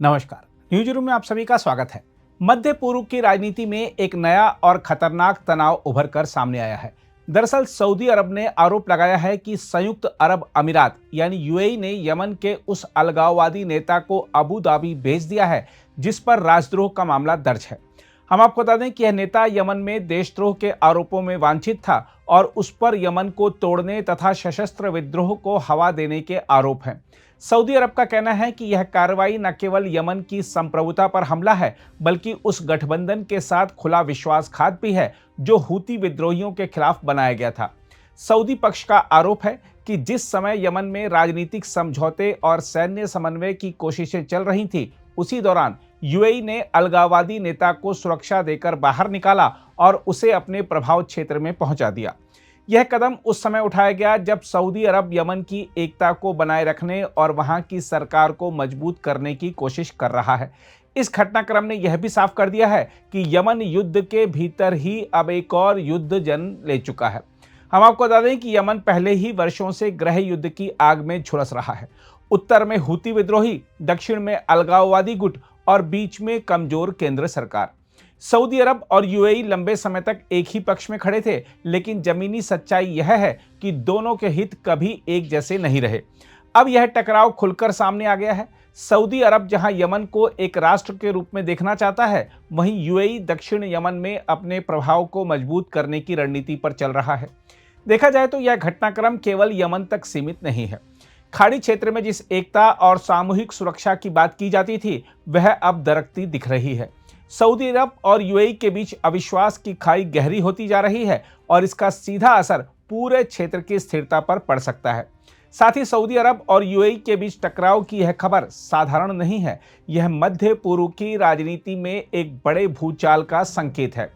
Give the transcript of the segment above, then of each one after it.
नमस्कार, news room में आप सभी का स्वागत है। मध्य पूर्व की राजनीति में एक नया और खतरनाक तनाव उभर कर सामने आया है। दरअसल सऊदी अरब ने आरोप लगाया है कि संयुक्त अरब अमीरात यानी यूएई ने यमन के उस अलगाववादी नेता को अबू धाबी भेज दिया है जिस पर राजद्रोह का मामला दर्ज है। हम आपको बता दें कि यह नेता यमन में देशद्रोह के आरोपों में वांछित था और उस पर यमन को तोड़ने तथा सशस्त्र विद्रोह को हवा देने के आरोप हैं। सऊदी अरब का कहना है कि यह कार्रवाई न केवल यमन की संप्रभुता पर हमला है बल्कि उस गठबंधन के साथ खुला विश्वासघात भी है जो हूती विद्रोहियों के खिलाफ बनाया गया था। सऊदी पक्ष का आरोप है कि जिस समय यमन में राजनीतिक समझौते और सैन्य समन्वय की कोशिशें चल रही थी उसी दौरान यूएई ने अलगाववादी नेता को सुरक्षा देकर बाहर निकाला और उसे अपने प्रभाव क्षेत्र में पहुंचा दिया। यह कदम उस समय उठाया गया जब सऊदी अरब यमन की एकता को बनाए रखने और वहां की सरकार को मजबूत करने की कोशिश कर रहा है। इस घटनाक्रम ने यह भी साफ कर दिया है कि यमन युद्ध के भीतर ही अब एक और युद्ध जन्म ले चुका है। हम आपको बता दें कि यमन पहले ही वर्षों से गृह युद्ध की आग में झुलस रहा है। उत्तर में हूती विद्रोही, दक्षिण में अलगाववादी गुट और बीच में कमजोर केंद्र सरकार। सऊदी अरब और यूएई लंबे समय तक एक ही पक्ष में खड़े थे, लेकिन जमीनी सच्चाई यह है कि दोनों के हित कभी एक जैसे नहीं रहे। अब यह टकराव खुलकर सामने आ गया है। सऊदी अरब जहां यमन को एक राष्ट्र के रूप में देखना चाहता है, वहीं यूएई दक्षिण यमन में अपने प्रभाव को मजबूत करने की रणनीति पर चल रहा है। देखा जाए तो यह घटनाक्रम केवल यमन तक सीमित नहीं है। खाड़ी क्षेत्र में जिस एकता और सामूहिक सुरक्षा की बात की जाती थी वह अब दरकती दिख रही है। सऊदी अरब और यूएई के बीच अविश्वास की खाई गहरी होती जा रही है और इसका सीधा असर पूरे क्षेत्र की स्थिरता पर पड़ सकता है। साथ ही सऊदी अरब और यूएई के बीच टकराव की यह खबर साधारण नहीं है। यह मध्य पूर्व की राजनीति में एक बड़े भूचाल का संकेत है।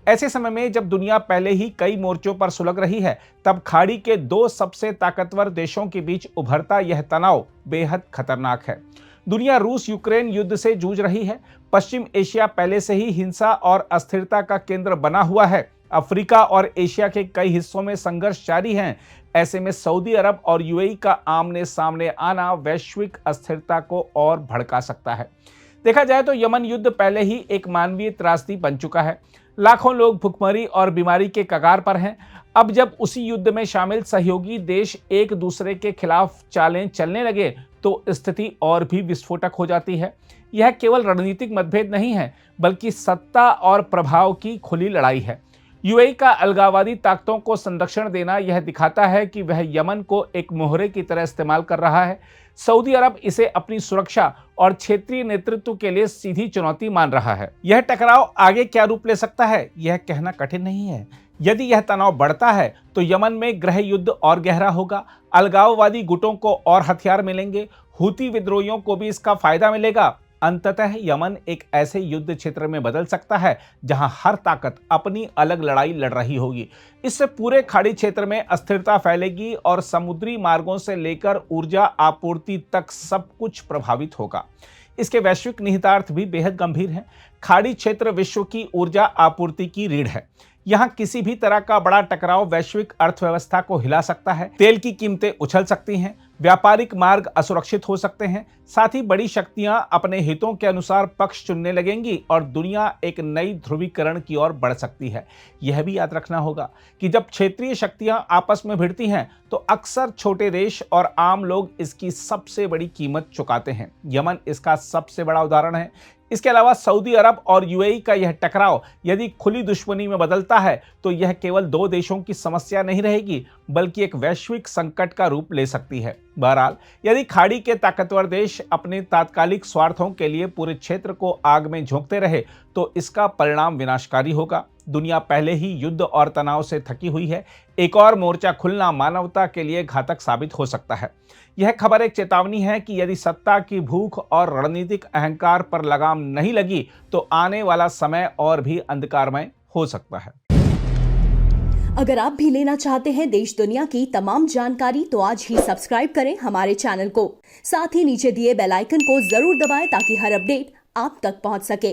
ऐसे समय में जब दुनिया पहले ही कई मोर्चों पर सुलग रही है, तब खाड़ी के दो सबसे ताकतवर देशों के बीच उभरता यह तनाव बेहद खतरनाक है। दुनिया रूस यूक्रेन युद्ध से जूझ रही है। पश्चिम एशिया पहले से ही हिंसा और अस्थिरता का केंद्र बना हुआ है। अफ्रीका और एशिया के कई हिस्सों में संघर्ष जारी हैं। ऐसे में सऊदी अरब और यूएई का आमने सामने आना वैश्विक अस्थिरता को और भड़का सकता है। देखा जाए तो यमन युद्ध पहले ही एक मानवीय त्रासदी बन चुका है। लाखों लोग भुखमरी और बीमारी के कगार पर हैं। अब जब उसी युद्ध में शामिल सहयोगी देश एक दूसरे के खिलाफ चालें चलने लगे तो स्थिति और भी विस्फोटक हो जाती है। यह केवल रणनीतिक मतभेद नहीं है बल्कि सत्ता और प्रभाव की खुली लड़ाई है। यूएई का अलगाववादी ताकतों को संरक्षण देना यह दिखाता है कि वह यमन को एक मोहरे की तरह इस्तेमाल कर रहा है। सऊदी अरब इसे अपनी सुरक्षा और क्षेत्रीय नेतृत्व के लिए सीधी चुनौती मान रहा है। यह टकराव आगे क्या रूप ले सकता है यह कहना कठिन नहीं है। यदि यह तनाव बढ़ता है तो यमन में गृह युद्ध और गहरा होगा। अलगाववादी गुटों को और हथियार मिलेंगे, हूती विद्रोहियों को भी इसका फायदा मिलेगा। अंततः यमन एक ऐसे युद्ध क्षेत्र में बदल सकता है जहां हर ताकत अपनी अलग लड़ाई लड़ रही होगी। इससे पूरे खाड़ी क्षेत्र में अस्थिरता फैलेगी और समुद्री मार्गों से लेकर ऊर्जा आपूर्ति तक सब कुछ प्रभावित होगा। इसके वैश्विक निहितार्थ भी बेहद गंभीर हैं। खाड़ी क्षेत्र विश्व की ऊर्जा आपूर्ति की रीढ़ है। यहाँ किसी भी तरह का बड़ा टकराव वैश्विक अर्थव्यवस्था को हिला सकता है। तेल की कीमतें उछल सकती हैं, व्यापारिक मार्ग असुरक्षित हो सकते हैं। साथ ही बड़ी शक्तियां अपने हितों के अनुसार पक्ष चुनने लगेंगी और दुनिया एक नई ध्रुवीकरण की ओर बढ़ सकती है। यह भी याद रखना होगा कि जब क्षेत्रीय शक्तियां आपस में भिड़ती हैं तो अक्सर छोटे देश और आम लोग इसकी सबसे बड़ी कीमत चुकाते हैं। यमन इसका सबसे बड़ा उदाहरण है। इसके अलावा सऊदी अरब और यूएई का यह टकराव यदि खुली दुश्मनी में बदलता है तो यह केवल दो देशों की समस्या नहीं रहेगी बल्कि एक वैश्विक संकट का रूप ले सकती है। बहरहाल, यदि खाड़ी के ताकतवर देश अपने तात्कालिक स्वार्थों के लिए पूरे क्षेत्र को आग में झोंकते रहे तो इसका परिणाम विनाशकारी होगा। दुनिया पहले ही युद्ध और तनाव से थकी हुई है। एक और मोर्चा खुलना मानवता के लिए घातक साबित हो सकता है। यह खबर एक चेतावनी है कि यदि सत्ता की भूख और रणनीतिक अहंकार पर लगाम नहीं लगी तो आने वाला समय और भी अंधकारमय हो सकता है। अगर आप भी लेना चाहते हैं देश दुनिया की तमाम जानकारी तो आज ही सब्सक्राइब करें हमारे चैनल को। साथ ही नीचे दिए बेल आइकन को जरूर दबाएं ताकि हर अपडेट आप तक पहुंच सके।